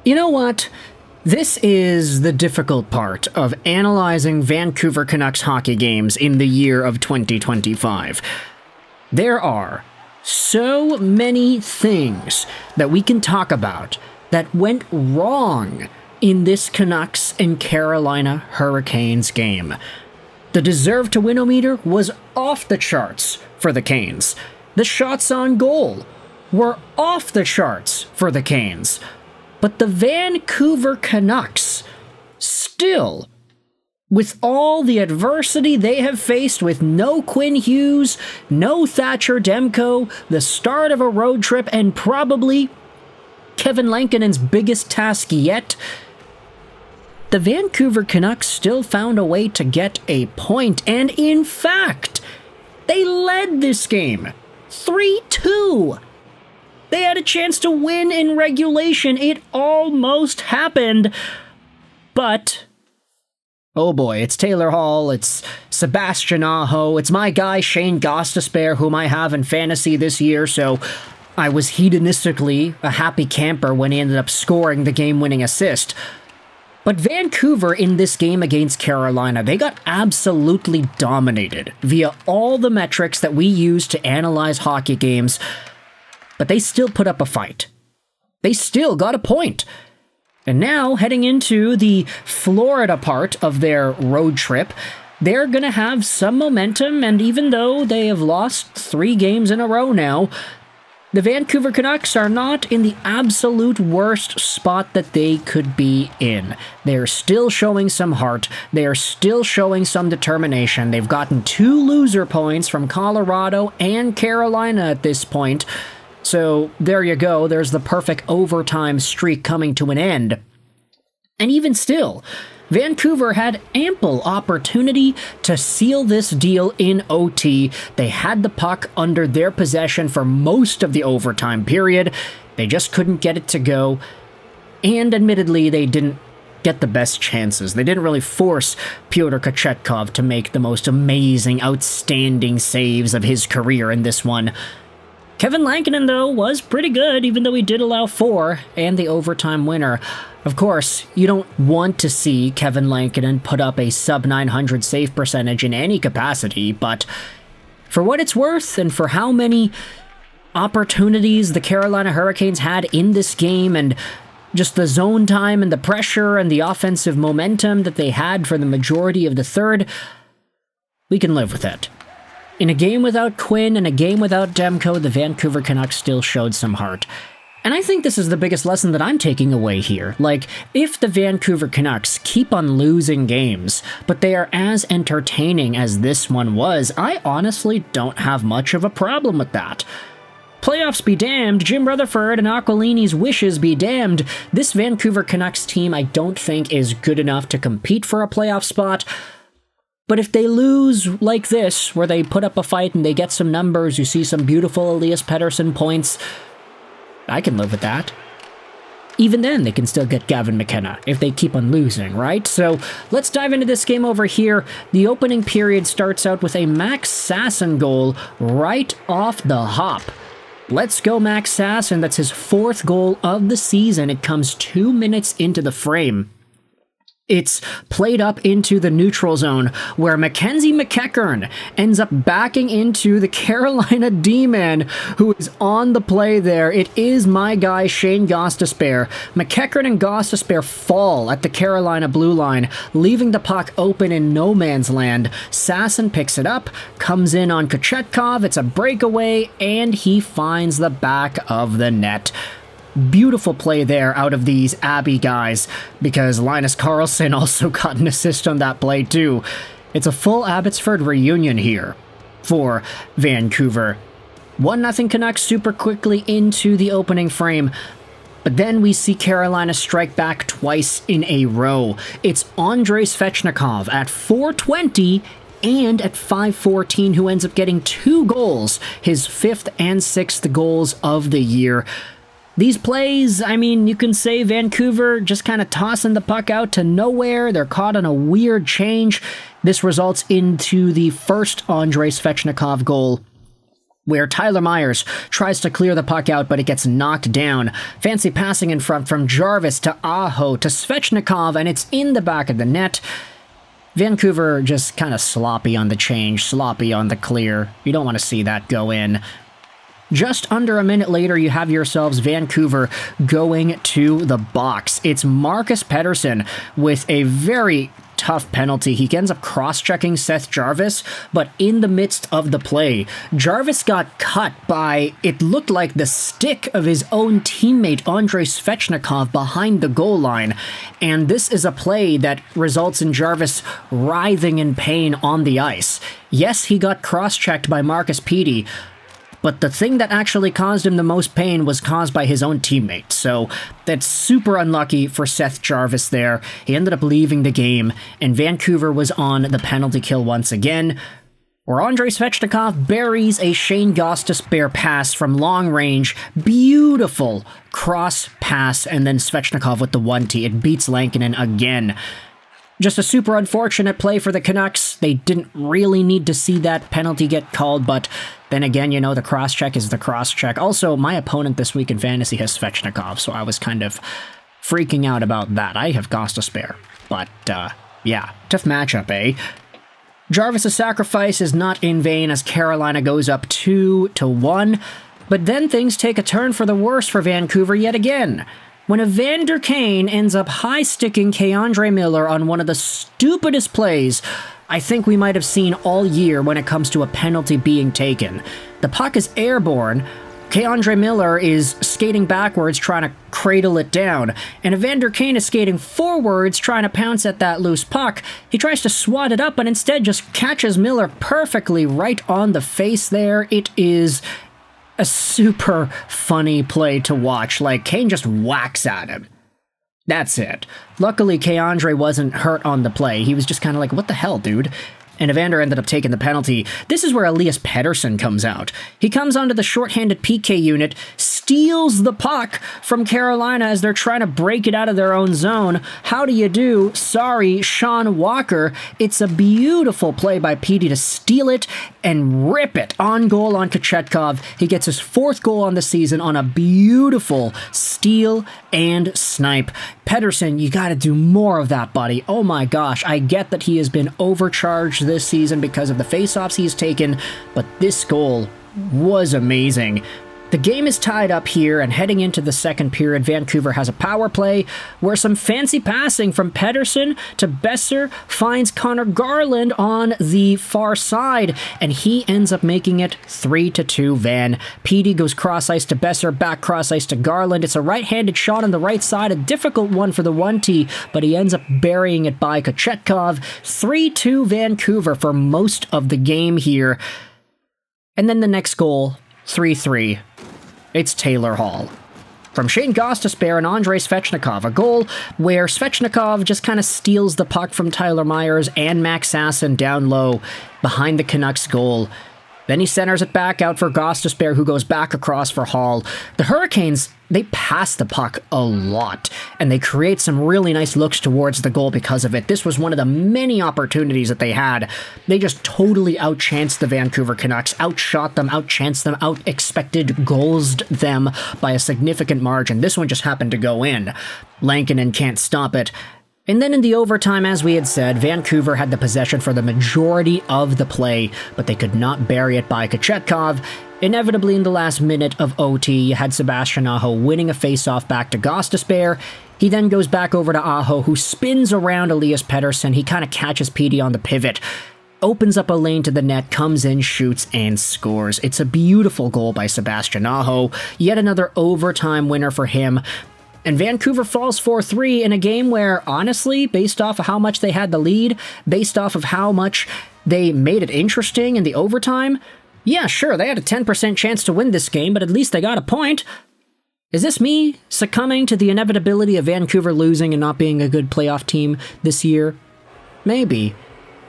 You know what? This is the difficult part of analyzing Vancouver Canucks hockey games in the year of 2025. There are so many things that we can talk about that went wrong in this Canucks and Carolina Hurricanes game. The deserve to win-o-meter was off the charts for the Canes. The shots on goal were off the charts for the Canes. But the Vancouver Canucks still, with all the adversity they have faced, with no Quinn Hughes, no Thatcher Demko, the start of a road trip, and probably Kevin Lankinen's biggest task yet, the Vancouver Canucks still found a way to get a point, and in fact, they led this game 3-2. They had a chance to win in regulation. It almost happened. But, oh boy, it's Taylor Hall, it's Sebastian Aho, it's my guy Shane Gostisbehere, whom I have in fantasy this year, so I was hedonistically a happy camper when he ended up scoring the game-winning assist. But Vancouver in this game against Carolina, they got absolutely dominated via all the metrics that we use to analyze hockey games. But they still put up a fight. They still got a point. And now, heading into the Florida part of their road trip, they're going to have some momentum, and even though they have lost 3 games in a row now, the Vancouver Canucks are not in the absolute worst spot that they could be in. They're still showing some heart. They're still showing some determination. They've gotten 2 loser points from Colorado and Carolina at this point. So there you go, there's the perfect overtime streak coming to an end. And even still, Vancouver had ample opportunity to seal this deal in OT. They had the puck under their possession for most of the overtime period. They just couldn't get it to go. And admittedly, they didn't get the best chances. They didn't really force Pyotr Kochetkov to make the most amazing, outstanding saves of his career in this one. Kevin Lankinen, though, was pretty good, even though he did allow 4 and the overtime winner. Of course, you don't want to see Kevin Lankinen put up a sub-900 save percentage in any capacity, but for what it's worth and for how many opportunities the Carolina Hurricanes had in this game and just the zone time and the pressure and the offensive momentum that they had for the majority of the third, we can live with it. In a game without Quinn and a game without Demko, the Vancouver Canucks still showed some heart. And I think this is the biggest lesson that I'm taking away here. Like, if the Vancouver Canucks keep on losing games, but they are as entertaining as this one was, I honestly don't have much of a problem with that. Playoffs be damned, Jim Rutherford and Aquilini's wishes be damned. This Vancouver Canucks team I don't think is good enough to compete for a playoff spot. But if they lose like this, where they put up a fight and they get some numbers, you see some beautiful Elias Pettersson points, I can live with that. Even then, they can still get Gavin McKenna if they keep on losing, right? So let's dive into this game over here. The opening period starts out with a Max Sasson goal right off the hop. Let's go Max Sasson. That's his 4th goal of the season. It comes 2 minutes into the frame. It's played up into the neutral zone, where Mackenzie McEachern ends up backing into the Carolina D-man, who is on the play there. It is my guy, Shane Gostisbehere. McEachern and Gostisbehere fall at the Carolina blue line, leaving the puck open in no man's land. Sasson picks it up, comes in on Kochetkov, it's a breakaway, and he finds the back of the net. Beautiful play there out of these Abbey guys, because Linus Karlsson also got an assist on that play too. It's a full Abbotsford reunion here for Vancouver. 1-0 Canucks super quickly into the opening frame, but then we see Carolina strike back twice in a row. It's Andrei Svechnikov at 4:20 and at 5:14 who ends up getting 2 goals, his 5th and 6th goals of the year. These plays, I mean, you can say Vancouver just kind of tossing the puck out to nowhere. They're caught on a weird change. This results into the first Andrei Svechnikov goal. where Tyler Myers tries to clear the puck out, but it gets knocked down. Fancy passing in front from Jarvis to Aho to Svechnikov, and it's in the back of the net. Vancouver just kind of sloppy on the change, sloppy on the clear. You don't want to see that go in. Just under a minute later, you have yourselves Vancouver going to the box. It's Marcus Pettersson with a very tough penalty. He ends up cross-checking Seth Jarvis, but in the midst of the play, Jarvis got cut by, it looked like the stick of his own teammate Andrei Svechnikov behind the goal line, and this is a play that results in Jarvis writhing in pain on the ice. Yes, he got cross-checked by Marcus Petey, but the thing that actually caused him the most pain was caused by his own teammate, so that's super unlucky for Seth Jarvis there. He ended up leaving the game, and Vancouver was on the penalty kill once again, where Andrei Svechnikov buries a Shane Gostisbehere pass from long range. Beautiful cross pass, and then Svechnikov with the 1-2. It beats Lankinen again. Just a super unfortunate play for the Canucks. They didn't really need to see that penalty get called, but then again, you know, the cross-check is the cross-check. Also, my opponent this week in fantasy has Svechnikov, so I was kind of freaking out about that. I have Gostisbehere, but, yeah, tough matchup, eh? Jarvis' sacrifice is not in vain as Carolina goes up 2-1, but then things take a turn for the worse for Vancouver yet again, when Evander Kane ends up high-sticking K'Andre Miller on one of the stupidest plays I think we might have seen all year when it comes to a penalty being taken. The puck is airborne, K'Andre Miller is skating backwards trying to cradle it down, and Evander Kane is skating forwards trying to pounce at that loose puck. He tries to swat it up, but instead just catches Miller perfectly right on the face there. It is a super funny play to watch. Like, Kane just whacks at him. That's it. Luckily, K'Andre wasn't hurt on the play. He was just kind of like, what the hell, dude? And Evander ended up taking the penalty. This is where Elias Pettersson comes out. He comes onto the shorthanded PK unit, steals the puck from Carolina as they're trying to break it out of their own zone. How do you do? Sorry, Sean Walker. It's a beautiful play by Petey to steal it and rip it on goal on Kochetkov. He gets his 4th goal on the season on a beautiful steal and snipe. Pettersson, you gotta do more of that, buddy. Oh my gosh, I get that he has been overcharged this season because of the faceoffs he's taken, but this goal was amazing. The game is tied up here, and heading into the second period, Vancouver has a power play where some fancy passing from Pettersson to Besser finds Conor Garland on the far side, and he ends up making it 3-2 Van. Petey goes cross-ice to Besser, back cross-ice to Garland. It's a right-handed shot on the right side, a difficult one for the 1-2, but he ends up burying it by Kochetkov. 3-2 Vancouver for most of the game here. And then the next goal, 3-3. It's Taylor Hall. From Shane Gostisbehere and Andrei Svechnikov, a goal where Svechnikov just kind of steals the puck from Tyler Myers and Max Sasson down low behind the Canucks goal. Then he centers it back out for Gostisbehere, who goes back across for Hall. The Hurricanes, they pass the puck a lot, and they create some really nice looks towards the goal because of it. This was one of the many opportunities that they had. They just totally outchanced the Vancouver Canucks, outshot them, outchanced them, out-expected goalsed them by a significant margin. This one just happened to go in. Lankinen can't stop it. And then in the overtime, as we had said, Vancouver had the possession for the majority of the play, but they could not bury it by Kochetkov. Inevitably, in the last minute of OT, you had Sebastian Aho winning a face-off back to Gostisbehere. He then goes back over to Aho, who spins around Elias Pettersson. He kind of catches Petey on the pivot, opens up a lane to the net, comes in, shoots, and scores. It's a beautiful goal by Sebastian Aho. Yet another overtime winner for him. And Vancouver falls 4-3 in a game where, honestly, based off of how much they had the lead, based off of how much they made it interesting in the overtime, yeah, sure, they had a 10% chance to win this game, but at least they got a point. Is this me succumbing to the inevitability of Vancouver losing and not being a good playoff team this year? Maybe.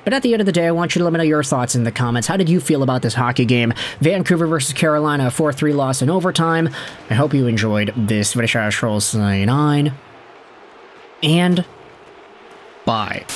But at the end of the day, I want you to let me know your thoughts in the comments. How did you feel about this hockey game? Vancouver versus Carolina, a 4-3 loss in overtime. I hope you enjoyed this video. Sign on. And bye.